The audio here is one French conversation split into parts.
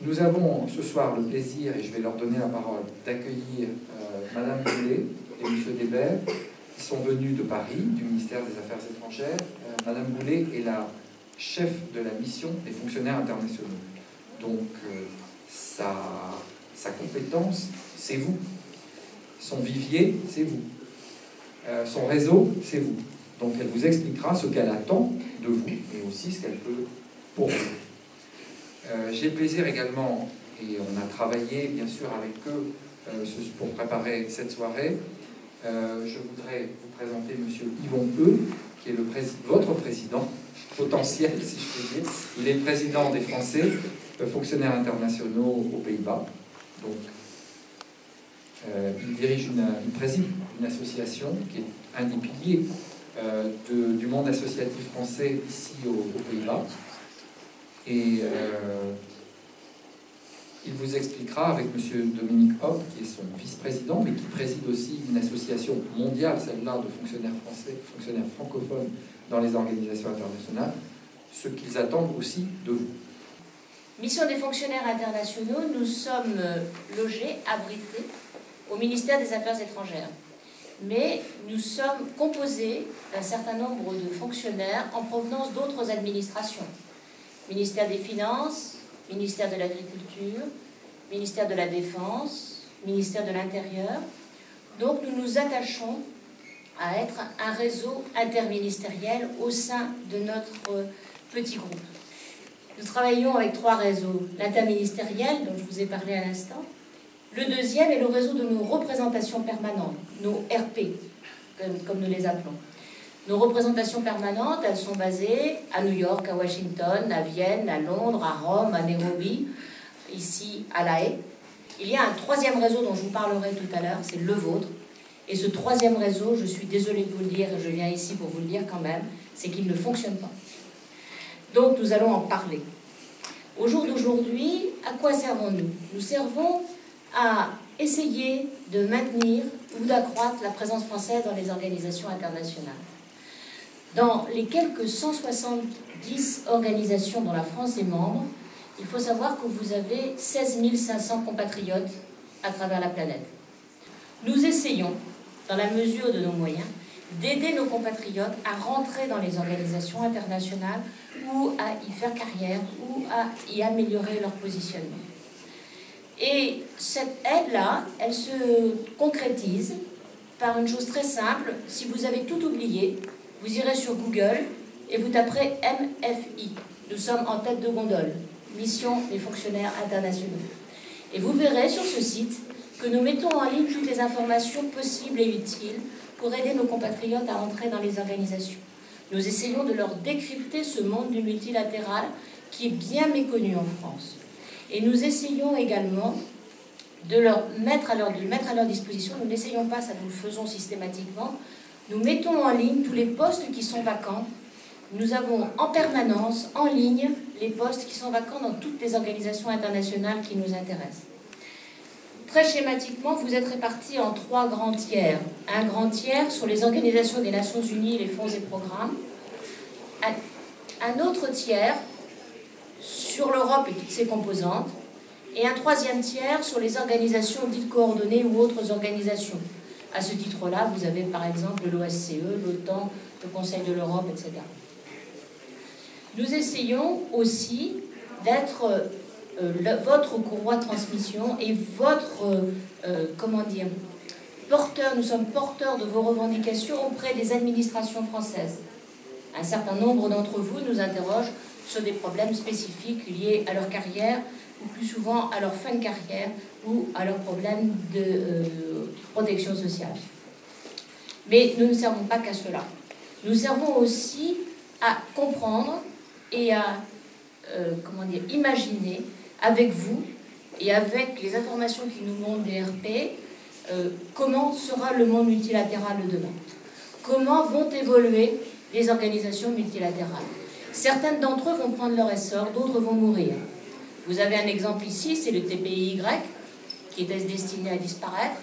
Nous avons ce soir le plaisir, et je vais leur donner la parole, d'accueillir Madame Goulet et Monsieur Débert, qui sont venus de Paris, du ministère des Affaires étrangères. Madame Goulet est la chef de la mission des fonctionnaires internationaux. Donc, sa compétence, c'est vous. Son vivier, c'est vous. Son réseau, c'est vous. Donc, elle vous expliquera ce qu'elle attend de vous, mais aussi ce qu'elle peut pour vous. J'ai le plaisir également, et on a travaillé bien sûr avec eux pour préparer cette soirée. Je voudrais vous présenter M. Yvon Heu, qui est votre président potentiel, si je peux dire. Il est président des Français, fonctionnaires internationaux aux Pays-Bas. Donc, il préside une association qui est un des piliers du monde associatif français ici aux Pays-Bas. Et il vous expliquera avec M. Dominique Hopp, qui est son vice-président, mais qui préside aussi une association mondiale, celle-là de fonctionnaires français, fonctionnaires francophones dans les organisations internationales, ce qu'ils attendent aussi de vous. Mission des fonctionnaires internationaux, nous sommes logés, abrités au ministère des Affaires étrangères. Mais nous sommes composés d'un certain nombre de fonctionnaires en provenance d'autres administrations. Ministère des Finances, ministère de l'Agriculture, ministère de la Défense, ministère de l'Intérieur. Donc nous nous attachons à être un réseau interministériel au sein de notre petit groupe. Nous travaillons avec 3 réseaux. L'interministériel, dont je vous ai parlé à l'instant. Le deuxième est le réseau de nos représentations permanentes, nos RP, comme nous les appelons. Nos représentations permanentes, elles sont basées à New York, à Washington, à Vienne, à Londres, à Rome, à Nairobi, ici à La Haye. Il y a un 3e réseau dont je vous parlerai tout à l'heure, c'est le vôtre. Et ce 3e réseau, je suis désolée de vous le dire, et je viens ici pour vous le dire quand même, c'est qu'il ne fonctionne pas. Donc nous allons en parler. Au jour d'aujourd'hui, à quoi servons-nous? Nous servons à essayer de maintenir ou d'accroître la présence française dans les organisations internationales. Dans les quelques 170 organisations dont la France est membre, il faut savoir que vous avez 16 500 compatriotes à travers la planète. Nous essayons, dans la mesure de nos moyens, d'aider nos compatriotes à rentrer dans les organisations internationales ou à y faire carrière ou à y améliorer leur positionnement. Et cette aide-là, elle se concrétise par une chose très simple. Si vous avez tout oublié, vous irez sur Google et vous taperez MFI. Nous sommes en tête de gondole, Mission des fonctionnaires internationaux. Et vous verrez sur ce site que nous mettons en ligne toutes les informations possibles et utiles pour aider nos compatriotes à entrer dans les organisations. Nous essayons de leur décrypter ce monde du multilatéral qui est bien méconnu en France. Et nous essayons également de mettre à leur disposition, nous n'essayons pas, ça nous le faisons systématiquement, nous mettons en ligne tous les postes qui sont vacants. Nous avons en permanence, en ligne, les postes qui sont vacants dans toutes les organisations internationales qui nous intéressent. Très schématiquement, vous êtes répartis en 3 grands tiers. Un grand tiers sur les organisations des Nations Unies, les fonds et programmes. Un autre tiers sur l'Europe et toutes ses composantes. Et un 3e tiers sur les organisations dites coordonnées ou autres organisations. À ce titre-là, vous avez par exemple l'OSCE, l'OTAN, le Conseil de l'Europe, etc. Nous essayons aussi d'être votre courroie de transmission et votre, nous sommes porteurs de vos revendications auprès des administrations françaises. Un certain nombre d'entre vous nous interrogent sur des problèmes spécifiques liés à leur carrière, ou plus souvent à leur fin de carrière, ou à leurs problèmes de protection sociale. Mais nous ne servons pas qu'à cela. Nous servons aussi à comprendre et à imaginer avec vous et avec les informations qui nous montrent des RP, comment sera le monde multilatéral de demain. Comment vont évoluer les organisations multilatérales. Certaines d'entre eux vont prendre leur essor, d'autres vont mourir. Vous avez un exemple ici, c'est le TPIY, qui est destiné à disparaître.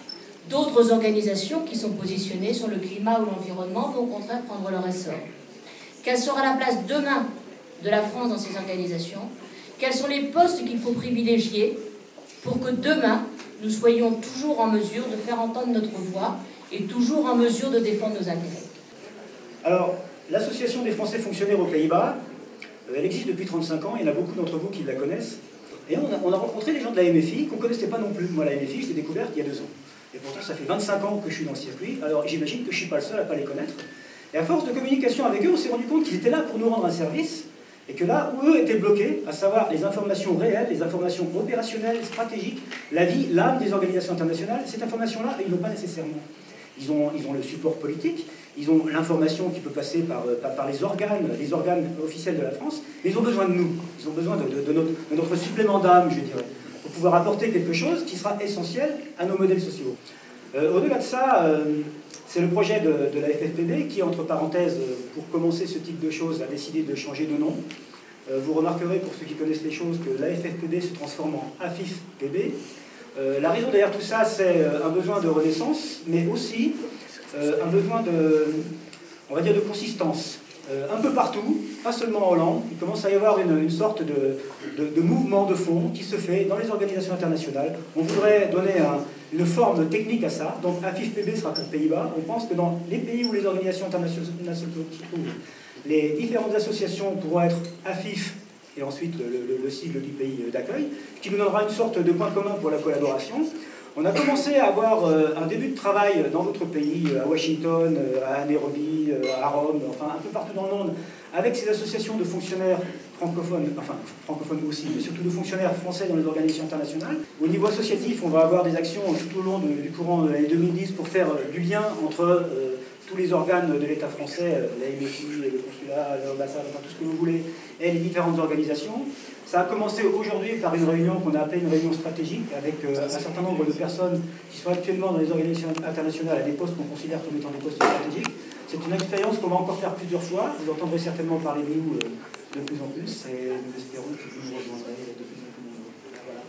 D'autres organisations qui sont positionnées sur le climat ou l'environnement vont au contraire prendre leur essor. Quelle sera la place demain de la France dans ces organisations? Quels sont les postes qu'il faut privilégier pour que demain, nous soyons toujours en mesure de faire entendre notre voix et toujours en mesure de défendre nos intérêts? Alors, l'Association des Français fonctionnaires aux Pays-Bas, elle existe depuis 35 ans, il y en a beaucoup d'entre vous qui la connaissent. Et on a rencontré des gens de la MFI qu'on ne connaissait pas non plus. Moi, la MFI, je l'ai découverte il y a 2 ans. Et pourtant, ça fait 25 ans que je suis dans le circuit, alors j'imagine que je ne suis pas le seul à ne pas les connaître. Et à force de communication avec eux, on s'est rendu compte qu'ils étaient là pour nous rendre un service, et que là où eux étaient bloqués, à savoir les informations réelles, les informations opérationnelles, stratégiques, la vie, l'âme des organisations internationales, cette information-là, ils n'ont pas nécessairement. Ils ont le support politique, ils ont l'information qui peut passer par les organes officiels de la France, mais ils ont besoin de nous, ils ont besoin de notre supplément d'âme, je dirais, pour pouvoir apporter quelque chose qui sera essentiel à nos modèles sociaux. Au-delà de ça, c'est le projet de la FFPB qui, entre parenthèses, pour commencer ce type de choses, a décidé de changer de nom. Vous remarquerez, pour ceux qui connaissent les choses, que la FFPB se transforme en AFIF-PB. La raison derrière tout ça, c'est un besoin de renaissance, mais aussi un besoin on va dire, de consistance. Un peu partout, pas seulement en Hollande, il commence à y avoir une sorte de mouvement de fond qui se fait dans les organisations internationales. On voudrait donner une forme technique à ça, donc AFIF-PB sera pour Pays-Bas. On pense que dans les pays où les organisations internationales se trouvent, les différentes associations pourront être AFIF et ensuite le sigle du pays d'accueil, ce qui nous donnera une sorte de point commun pour la collaboration. On a commencé à avoir un début de travail dans d'autres pays, à Washington, à Nairobi, à Rome, enfin un peu partout dans le monde, avec ces associations de fonctionnaires francophones, enfin francophones aussi, mais surtout de fonctionnaires français dans les organisations internationales. Au niveau associatif, on va avoir des actions tout au long du courant de l'année 2010 pour faire du lien entre tous les organes de l'État français, la MFI, le consulat, l'ambassade, enfin tout ce que vous voulez, et les différentes organisations. Ça a commencé aujourd'hui par une réunion qu'on a appelée une réunion stratégique avec un certain nombre de personnes qui sont actuellement dans les organisations internationales à des postes qu'on considère comme étant des postes stratégiques. C'est une expérience qu'on va encore faire plusieurs fois. Vous entendrez certainement parler de nous de plus en plus et nous espérons que vous nous rejoindrez de plus en plus nombreux. Voilà.